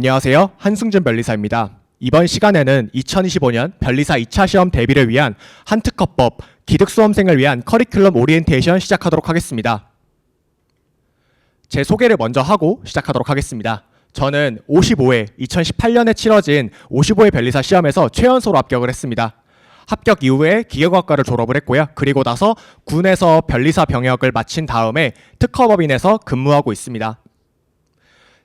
안녕하세요. 한승준 변리사입니다. 이번 시간에는 2025년 변리사 2차 시험 대비를 위한 한특허법 기득수험생을 위한 커리큘럼 오리엔테이션 시작하도록 하겠습니다. 제 소개를 먼저 하고 시작하도록 하겠습니다. 저는 55회 2018년에 치러진 55회 변리사 시험에서 최연소로 합격을 했습니다. 합격 이후에 기계과학과를 졸업을 했고요. 그리고 나서 군에서 변리사 병역을 마친 다음에 특허법인에서 근무하고 있습니다.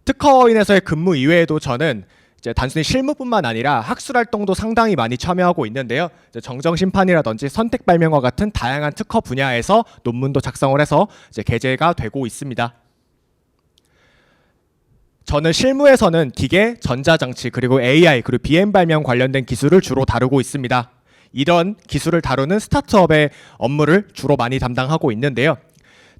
특허법인에서의 근무 이외에도 저는 이제 단순히 실무뿐만 아니라 학술 활동도 상당히 많이 참여하고 있는데요. 이제 정정심판이라든지 선택발명과 같은 다양한 특허 분야에서 논문도 작성을 해서 이제 게재가 되고 있습니다. 저는 실무에서는 기계, 전자장치, 그리고 AI, 그리고 BM 발명 관련된 기술을 주로 다루고 있습니다. 이런 기술을 다루는 스타트업의 업무를 주로 많이 담당하고 있는데요.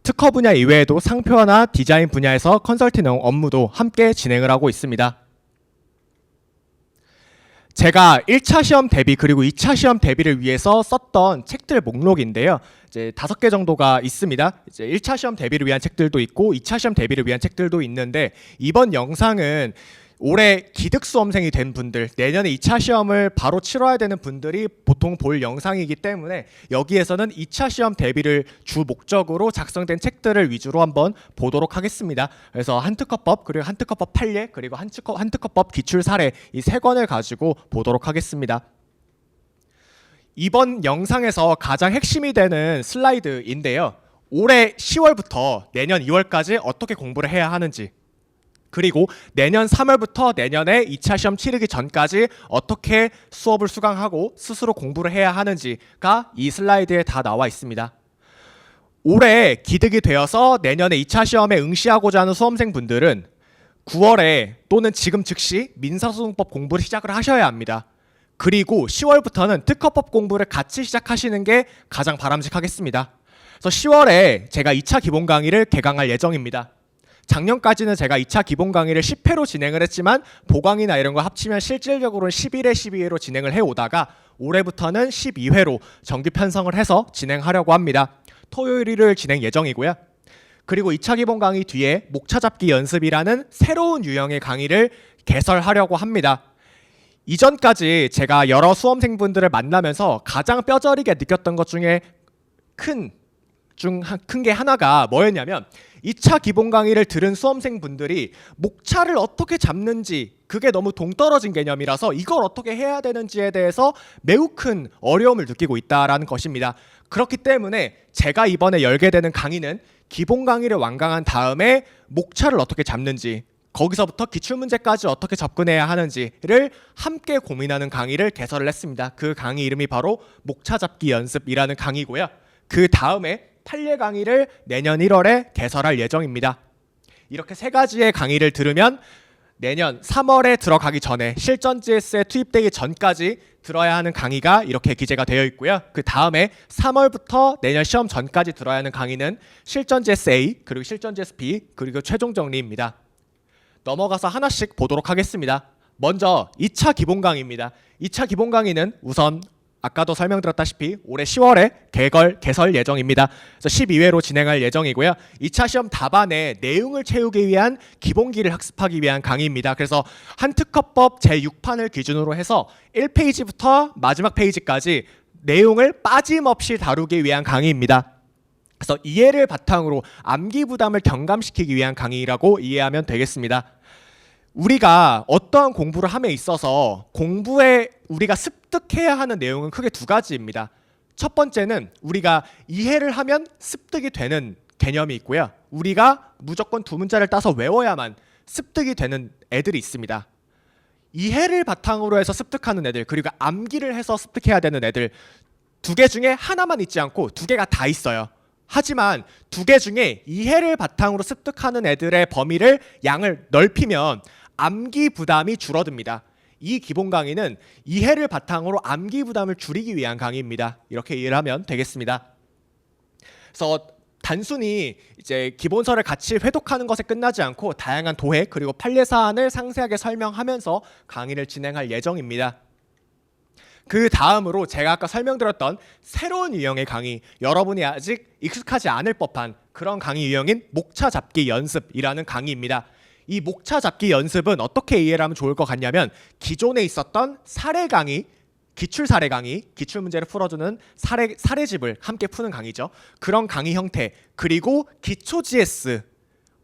특허 분야 이외에도 상표나 디자인 분야에서 컨설팅 업무도 함께 진행을 하고 있습니다. 제가 1차 시험 대비 그리고 2차 시험 대비를 위해서 썼던 책들 목록인데요. 이제 5개 정도가 있습니다. 이제 1차 시험 대비를 위한 책들도 있고 2차 시험 대비를 위한 책들도 있는데, 이번 영상은 올해 기득수험생이 된 분들, 내년에 2차 시험을 바로 치러야 되는 분들이 보통 볼 영상이기 때문에 여기에서는 2차 시험 대비를 주 목적으로 작성된 책들을 위주로 한번 보도록 하겠습니다. 그래서 한특허법, 그리고 한특허법 판례, 그리고 한특허법 기출 사례, 이 3권을 가지고 보도록 하겠습니다. 이번 영상에서 가장 핵심이 되는 슬라이드인데요. 올해 10월부터 내년 2월까지 어떻게 공부를 해야 하는지, 그리고 내년 3월부터 내년에 2차 시험 치르기 전까지 어떻게 수업을 수강하고 스스로 공부를 해야 하는지가 이 슬라이드에 다 나와 있습니다. 올해 기득이 되어서 내년에 2차 시험에 응시하고자 하는 수험생분들은 9월에 또는 지금 즉시 민사소송법 공부를 시작을 하셔야 합니다. 그리고 10월부터는 특허법 공부를 같이 시작하시는 게 가장 바람직하겠습니다. 그래서 10월에 제가 2차 기본 강의를 개강할 예정입니다. 작년까지는 제가 2차 기본 강의를 10회로 진행을 했지만 보강이나 이런 거 합치면 실질적으로는 11회, 12회로 진행을 해오다가 올해부터는 12회로 정규 편성을 해서 진행하려고 합니다. 토요일, 일요일 진행 예정이고요. 그리고 2차 기본 강의 뒤에 목차 잡기 연습이라는 새로운 유형의 강의를 개설하려고 합니다. 이전까지 제가 여러 수험생분들을 만나면서 가장 뼈저리게 느꼈던 것 중에 큰 게 하나가 뭐였냐면, 2차 기본 강의를 들은 수험생분들이 목차를 어떻게 잡는지 그게 너무 동떨어진 개념이라서 이걸 어떻게 해야 되는지에 대해서 매우 큰 어려움을 느끼고 있다는 것입니다. 그렇기 때문에 제가 이번에 열게 되는 강의는 기본 강의를 완강한 다음에 목차를 어떻게 잡는지, 거기서부터 기출문제까지 어떻게 접근해야 하는지를 함께 고민하는 강의를 개설을 했습니다. 그 강의 이름이 바로 목차 잡기 연습이라는 강의고요. 그 다음에 판례 강의를 내년 1월에 개설할 예정입니다. 이렇게 3가지의 강의를 들으면 내년 3월에 들어가기 전에 실전 GS에 투입되기 전까지 들어야 하는 강의가 이렇게 기재가 되어 있고요. 그 다음에 3월부터 내년 시험 전까지 들어야 하는 강의는 실전 GS A, 그리고 실전 GS B, 그리고 최종 정리입니다. 넘어가서 하나씩 보도록 하겠습니다. 먼저 2차 기본 강의입니다. 2차 기본 강의는 우선 아까도 설명드렸다시피 올해 10월에 개설 예정입니다. 그래서 12회로 진행할 예정이고요. 2차 시험 답안의 내용을 채우기 위한 기본기를 학습하기 위한 강의입니다. 그래서 한특허법 제6판을 기준으로 해서 1페이지부터 마지막 페이지까지 내용을 빠짐없이 다루기 위한 강의입니다. 그래서 이해를 바탕으로 암기 부담을 경감시키기 위한 강의라고 이해하면 되겠습니다. 우리가 어떠한 공부를 함에 있어서 공부에 우리가 습득해야 하는 내용은 크게 2가지입니다. 첫 번째는 우리가 이해를 하면 습득이 되는 개념이 있고요. 우리가 무조건 2문자를 따서 외워야만 습득이 되는 애들이 있습니다. 이해를 바탕으로 해서 습득하는 애들, 그리고 암기를 해서 습득해야 되는 애들, 2개 중에 하나만 있지 않고 2개가 다 있어요. 하지만 2개 중에 이해를 바탕으로 습득하는 애들의 범위를 양을 넓히면 암기 부담이 줄어듭니다. 이 기본 강의는 이해를 바탕으로 암기 부담을 줄이기 위한 강의입니다. 이렇게 이해를 하면 되겠습니다. 그래서 단순히 이제 기본서를 같이 회독하는 것에 끝나지 않고 다양한 도해 그리고 판례 사안을 상세하게 설명하면서 강의를 진행할 예정입니다. 그 다음으로 제가 아까 설명드렸던 새로운 유형의 강의, 여러분이 아직 익숙하지 않을 법한 그런 강의 유형인 목차 잡기 연습이라는 강의입니다. 이 목차 잡기 연습은 어떻게 이해를 하면 좋을 것 같냐면 기존에 있었던 사례 강의, 기출 사례 강의, 기출 문제를 풀어주는 사례집을 함께 푸는 강의죠. 그런 강의 형태, 그리고 기초 GS,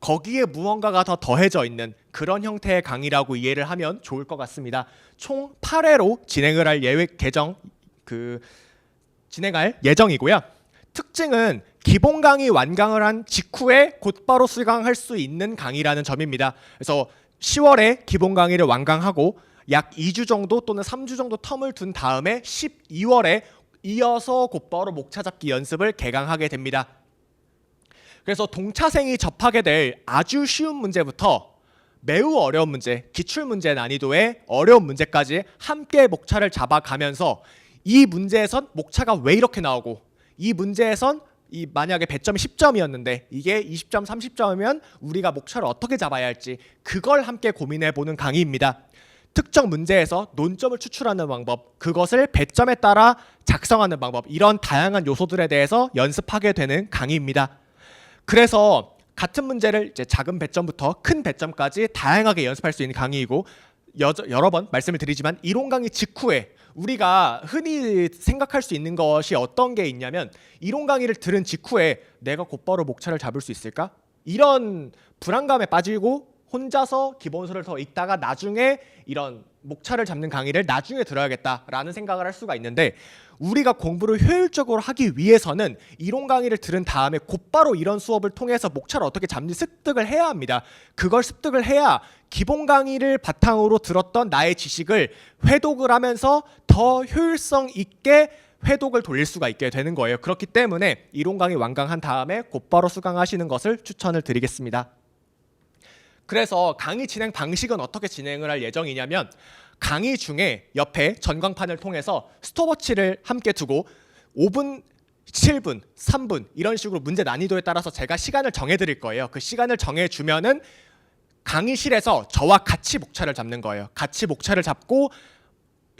거기에 무언가가 더 더해져 있는 그런 형태의 강의라고 이해를 하면 좋을 것 같습니다. 총 8회로 진행을 할 진행할 예정이고요. 특징은 기본 강의 완강을 한 직후에 곧바로 수강할 수 있는 강의라는 점입니다. 그래서 10월에 기본 강의를 완강하고 약 2주 정도 또는 3주 정도 텀을 둔 다음에 12월에 이어서 곧바로 목차 잡기 연습을 개강하게 됩니다. 그래서 동차생이 접하게 될 아주 쉬운 문제부터 매우 어려운 문제, 기출 문제 난이도의 어려운 문제까지 함께 목차를 잡아가면서 이 문제에선 목차가 왜 이렇게 나오고, 이 문제에선 만약에 배점이 10점이었는데 이게 20점, 30점이면 우리가 목차를 어떻게 잡아야 할지, 그걸 함께 고민해보는 강의입니다. 특정 문제에서 논점을 추출하는 방법, 그것을 배점에 따라 작성하는 방법, 이런 다양한 요소들에 대해서 연습하게 되는 강의입니다. 그래서 같은 문제를 이제 작은 배점부터 큰 배점까지 다양하게 연습할 수 있는 강의이고, 여러 번 말씀을 드리지만 이론 강의 직후에 우리가 흔히 생각할 수 있는 것이 어떤 게 있냐면, 이론 강의를 들은 직후에 내가 곧바로 목차를 잡을 수 있을까? 이런 불안감에 빠지고 혼자서 기본서를 더 읽다가 나중에 이런 목차를 잡는 강의를 나중에 들어야겠다라는 생각을 할 수가 있는데, 우리가 공부를 효율적으로 하기 위해서는 이론 강의를 들은 다음에 곧바로 이런 수업을 통해서 목차를 어떻게 잡는지 습득을 해야 합니다. 그걸 습득을 해야 기본 강의를 바탕으로 들었던 나의 지식을 회독을 하면서 더 효율성 있게 회독을 돌릴 수가 있게 되는 거예요. 그렇기 때문에 이론 강의 완강한 다음에 곧바로 수강하시는 것을 추천을 드리겠습니다. 그래서 강의 진행 방식은 어떻게 진행을 할 예정이냐면, 강의 중에 옆에 전광판을 통해서 스톱워치를 함께 두고 5분, 7분, 3분 이런 식으로 문제 난이도에 따라서 제가 시간을 정해드릴 거예요. 그 시간을 정해주면은 강의실에서 저와 같이 목차를 잡는 거예요. 같이 목차를 잡고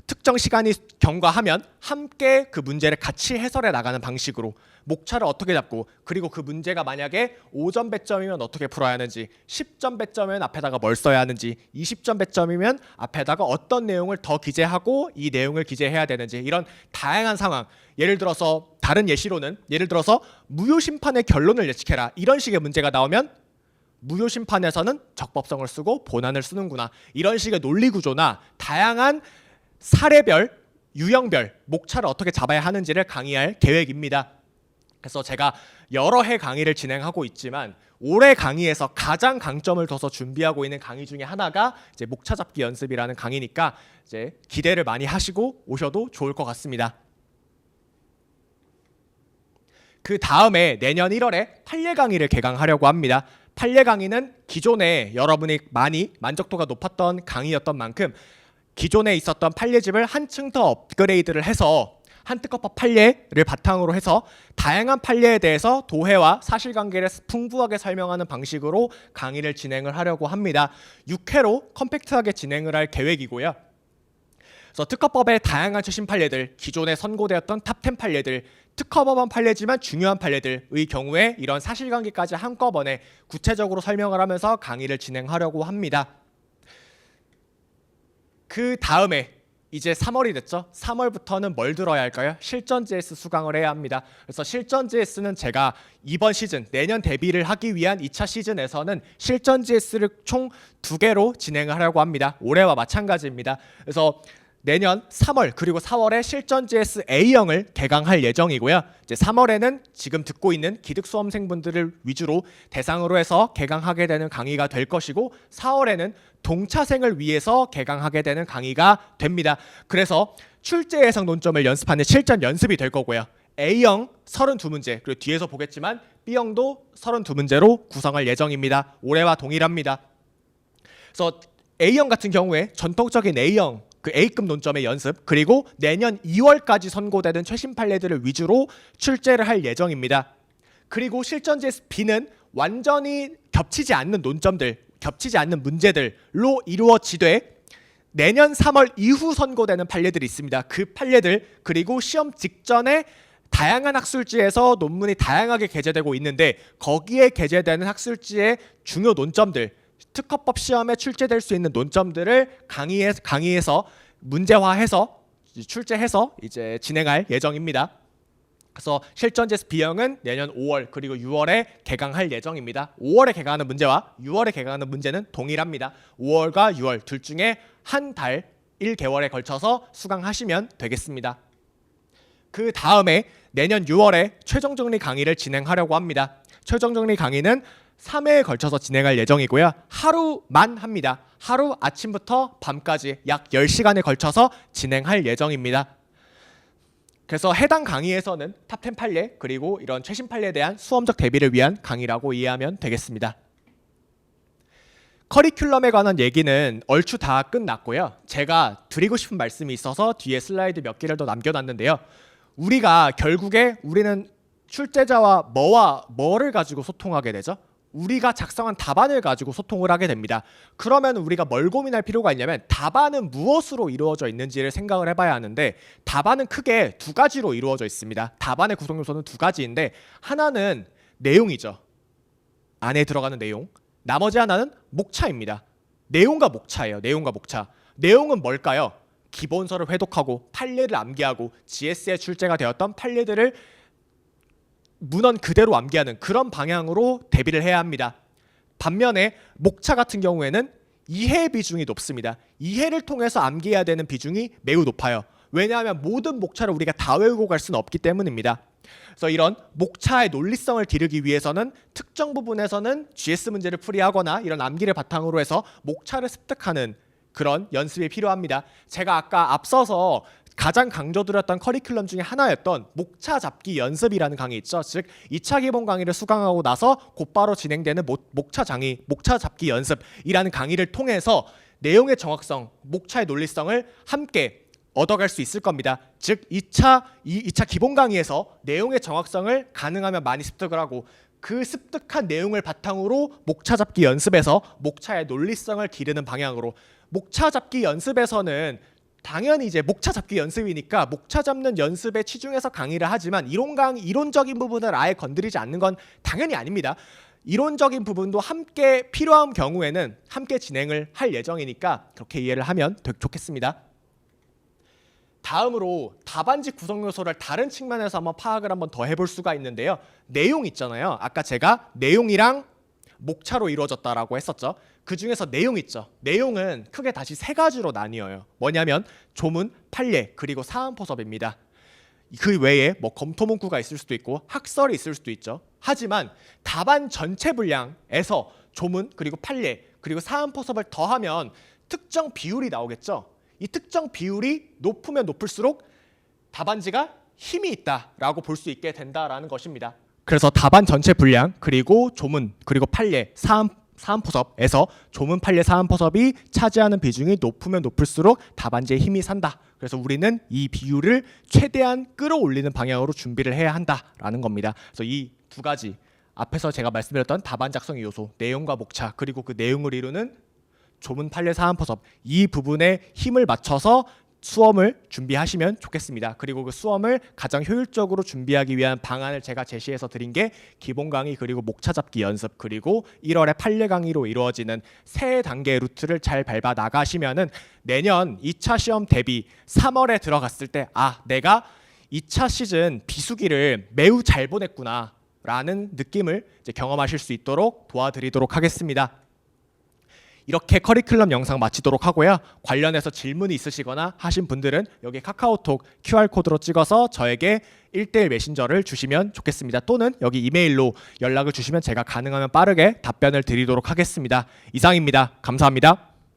특정 시간이 경과하면 함께 그 문제를 같이 해설해 나가는 방식으로 목차를 어떻게 잡고, 그리고 그 문제가 만약에 5점 배점이면 어떻게 풀어야 하는지, 10점 배점이면 앞에다가 뭘 써야 하는지, 20점 배점이면 앞에다가 어떤 내용을 더 기재하고 이 내용을 기재해야 되는지, 이런 다양한 상황, 예를 들어서 다른 예시로는 예를 들어서 무효심판의 결론을 예측해라, 이런 식의 문제가 나오면 무효심판에서는 적법성을 쓰고 본안을 쓰는구나, 이런 식의 논리구조나 다양한 사례별, 유형별 목차를 어떻게 잡아야 하는지를 강의할 계획입니다. 그래서 제가 여러 해 강의를 진행하고 있지만 올해 강의에서 가장 강점을 둬서 준비하고 있는 강의 중에 하나가 이제 목차 잡기 연습이라는 강의니까 이제 기대를 많이 하시고 오셔도 좋을 것 같습니다. 그 다음에 내년 1월에 판례 강의를 개강하려고 합니다. 판례 강의는 기존에 여러분이 많이 만족도가 높았던 강의였던 만큼 기존에 있었던 판례집을 한층 더 업그레이드를 해서 한특허법 판례를 바탕으로 해서 다양한 판례에 대해서 도해와 사실관계를 풍부하게 설명하는 방식으로 강의를 진행을 하려고 합니다. 6회로 컴팩트하게 진행을 할 계획이고요. 그래서 특허법의 다양한 최신 판례들, 기존에 선고되었던 탑10 판례들, 특허법원 판례지만 중요한 판례들의 경우에 이런 사실관계까지 한꺼번에 구체적으로 설명을 하면서 강의를 진행하려고 합니다. 그 다음에 이제 3월이 됐죠. 3월부터는 뭘 들어야 할까요? 실전 GS 수강을 해야 합니다. 그래서 실전 GS는 제가 이번 시즌, 내년 데뷔를 하기 위한 2차 시즌에서는 실전 GS를 총 2개로 진행을 하려고 합니다. 올해와 마찬가지입니다. 그래서 내년 3월 그리고 4월에 실전 GS A형을 개강할 예정이고요. 이제 3월에는 지금 듣고 있는 기득 수험생분들을 위주로 대상으로 해서 개강하게 되는 강의가 될 것이고, 4월에는 동차생을 위해서 개강하게 되는 강의가 됩니다. 그래서 출제 예상 논점을 연습하는 실전 연습이 될 거고요. A형 32문제, 그리고 뒤에서 보겠지만 B형도 32문제로 구성할 예정입니다. 올해와 동일합니다. 그래서 A형 같은 경우에 전통적인 A형 그 A급 논점의 연습, 그리고 내년 2월까지 선고되는 최신 판례들을 위주로 출제를 할 예정입니다. 그리고 실전 GS B는 완전히 겹치지 않는 논점들, 겹치지 않는 문제들로 이루어지되 내년 3월 이후 선고되는 판례들이 있습니다. 그 판례들, 그리고 시험 직전에 다양한 학술지에서 논문이 다양하게 게재되고 있는데 거기에 게재되는 학술지의 중요 논점들, 특허법 시험에 출제될 수 있는 논점들을 강의에서 문제화해서 출제해서 이제 진행할 예정입니다. 그래서 실전 제스 B형은 내년 5월 그리고 6월에 개강할 예정입니다. 5월에 개강하는 문제와 6월에 개강하는 문제는 동일합니다. 5월과 6월 둘 중에 한 달 1개월에 걸쳐서 수강하시면 되겠습니다. 그 다음에 내년 6월에 최종 정리 강의를 진행하려고 합니다. 최종 정리 강의는 3회에 걸쳐서 진행할 예정이고요. 하루만 합니다. 하루 아침부터 밤까지 약 10시간에 걸쳐서 진행할 예정입니다. 그래서 해당 강의에서는 탑10 판례 그리고 이런 최신 판례에 대한 수험적 대비를 위한 강의라고 이해하면 되겠습니다. 커리큘럼에 관한 얘기는 얼추 다 끝났고요. 제가 드리고 싶은 말씀이 있어서 뒤에 슬라이드 몇 개를 더 남겨놨는데요. 우리가 결국에 우리는 출제자와 뭐를 가지고 소통하게 되죠? 우리가 작성한 답안을 가지고 소통을 하게 됩니다. 그러면 우리가 뭘 고민할 필요가 있냐면 답안은 무엇으로 이루어져 있는지를 생각을 해봐야 하는데 답안은 크게 두 가지로 이루어져 있습니다. 답안의 구성 요소는 두 가지인데 하나는 내용이죠. 안에 들어가는 내용. 나머지 하나는 목차입니다. 내용과 목차예요. 내용과 목차. 내용은 뭘까요? 기본서를 회독하고 판례를 암기하고 GS에 출제가 되었던 판례들을 문헌 그대로 암기하는 그런 방향으로 대비를 해야 합니다. 반면에 목차 같은 경우에는 이해 비중이 높습니다. 이해를 통해서 암기해야 되는 비중이 매우 높아요. 왜냐하면 모든 목차를 우리가 다 외우고 갈 수는 없기 때문입니다. 그래서 이런 목차의 논리성을 기르기 위해서는 특정 부분에서는 GS 문제를 풀이하거나 이런 암기를 바탕으로 해서 목차를 습득하는 그런 연습이 필요합니다. 제가 아까 앞서서 가장 강조드렸던 커리큘럼 중에 하나였던 목차 잡기 연습이라는 강의 있죠. 즉 2차 기본 강의를 수강하고 나서 곧바로 진행되는 목차 잡기 연습이라는 강의를 통해서 내용의 정확성, 목차의 논리성을 함께 얻어갈 수 있을 겁니다. 즉 2차 기본 강의에서 내용의 정확성을 가능하면 많이 습득을 하고 그 습득한 내용을 바탕으로 목차 잡기 연습에서 목차의 논리성을 기르는 방향으로 목차 잡기 연습에서는 당연히 이제 목차 잡기 연습이니까 목차 잡는 연습에 치중해서 강의를 하지만 이론적인 부분을 아예 건드리지 않는 건 당연히 아닙니다. 이론적인 부분도 함께 필요한 경우에는 함께 진행을 할 예정이니까 그렇게 이해를 하면 좋겠습니다. 다음으로 답안지 구성 요소를 다른 측면에서 한번 파악을 한번 더 해볼 수가 있는데요. 내용 있잖아요. 아까 제가 내용이랑 목차로 이루어졌다라고 했었죠. 그 중에서 내용 있죠. 내용은 크게 다시 세 가지로 나뉘어요. 뭐냐면 조문, 판례, 그리고 사안포섭입니다. 그 외에 뭐 검토 문구가 있을 수도 있고 학설이 있을 수도 있죠. 하지만 답안 전체 분량에서 조문, 그리고 판례, 그리고 사안포섭을 더하면 특정 비율이 나오겠죠. 이 특정 비율이 높으면 높을수록 답안지가 힘이 있다라고 볼 수 있게 된다라는 것입니다. 그래서 답안 전체 분량 그리고 조문 그리고 판례 사안포섭에서 조문 판례 사안포섭이 차지하는 비중이 높으면 높을수록 답안지에 힘이 산다. 그래서 우리는 이 비율을 최대한 끌어올리는 방향으로 준비를 해야 한다라는 겁니다. 그래서 이 두 가지 앞에서 제가 말씀드렸던 답안 작성의 요소 내용과 목차 그리고 그 내용을 이루는 조문 판례 사안포섭 이 부분에 힘을 맞춰서 수험을 준비하시면 좋겠습니다. 그리고 그 수험을 가장 효율적으로 준비하기 위한 방안을 제가 제시해서 드린 게 기본 강의 그리고 목차 잡기 연습 그리고 1월에 판례 강의로 이루어지는 세 단계의 루트를 잘 밟아 나가시면은 내년 2차 시험 대비 3월에 들어갔을 때 내가 2차 시즌 비수기를 매우 잘 보냈구나 라는 느낌을 이제 경험하실 수 있도록 도와드리도록 하겠습니다. 이렇게 커리큘럼 영상 마치도록 하고요. 관련해서 질문이 있으시거나 하신 분들은 여기 카카오톡 QR코드로 찍어서 저에게 1:1 메신저를 주시면 좋겠습니다. 또는 여기 이메일로 연락을 주시면 제가 가능하면 빠르게 답변을 드리도록 하겠습니다. 이상입니다. 감사합니다.